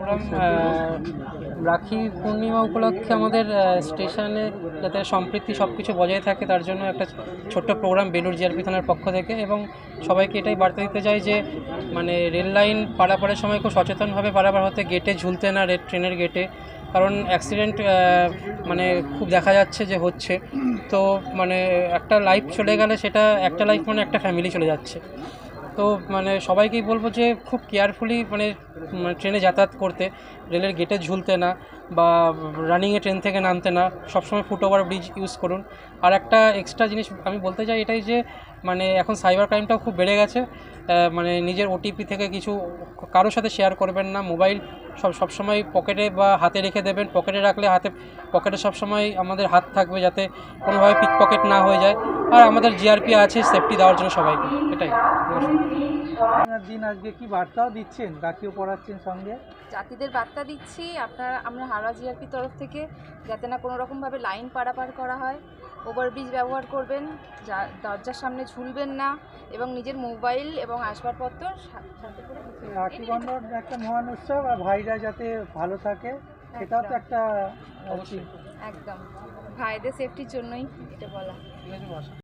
Programme Rakhi Purnima উপলক্ষে আমাদের স্টেশনে যাতে সম্প্রীতি সব কিছু বজায় থাকে তার জন্য একটা ছোট্ট প্রোগ্রাম বেলুড় জিআরপি থানার পক্ষ থেকে, এবং সবাইকে এটাই বার্তা দিতে চাই যে মানে রেল লাইন পারাপারের সময় খুব সচেতনভাবে পারাপার হতে, গেটে ঝুলতে না, ট্রেনের গেটে, কারণ অ্যাক্সিডেন্ট মানে খুব দেখা যাচ্ছে যে হচ্ছে। তো মানে একটা লাইফ চলে গেলে সেটা একটা লাইফ মানে একটা ফ্যামিলি চলে যাচ্ছে। তো মানে সবাইকেই বলবো যে খুব কেয়ারফুলি মানে ট্রেনে যাতায়াত করতে, রেলের গেটে ঝুলতে না বা রানিংয়ে ট্রেন থেকে নামতে না, সবসময় ফুটওভার ব্রিজ ইউজ করুন। আর একটা এক্সট্রা জিনিস আমি বলতে চাই এটাই যে মানে এখন সাইবার ক্রাইমটাও খুব বেড়ে গেছে। মানে নিজের ওটিপি থেকে কিছু কারোর সাথে শেয়ার করবেন না। মোবাইল সবসময় পকেটে বা হাতে রেখে দেবেন। পকেটে রাখলে পকেটে সবসময় আমাদের হাত থাকবে, যাতে কোনোভাবে পিক পকেট না হয়ে যায়। আর আমাদের জিআরপি আছে সেফটি দেওয়ার জন্য সবাইকে, এটাই। আপনার দিন আজকে কি বার্তাও দিচ্ছেন, রাখিও পড়াচ্ছেন সঙ্গে? জাতিদের বার্তা দিচ্ছি আমরা হাওড়া জিআরপি তরফ থেকে যাতে না কোনো রকমভাবে লাইন পারাপার করা হয়, ওভারব্রিজ ব্যবহার করবেন, দরজার সামনে ঝুলবেন না, এবং নিজের মোবাইল এবং আসবাবপত্র সাথে করে রাখি বন্ধন একটা মহান উৎসব, আর ভাইরা যাতে ভালো থাকে সেটাও তো একটা অবশ্যই। একদম ভাইদের সেফটির জন্যই এটা বলা।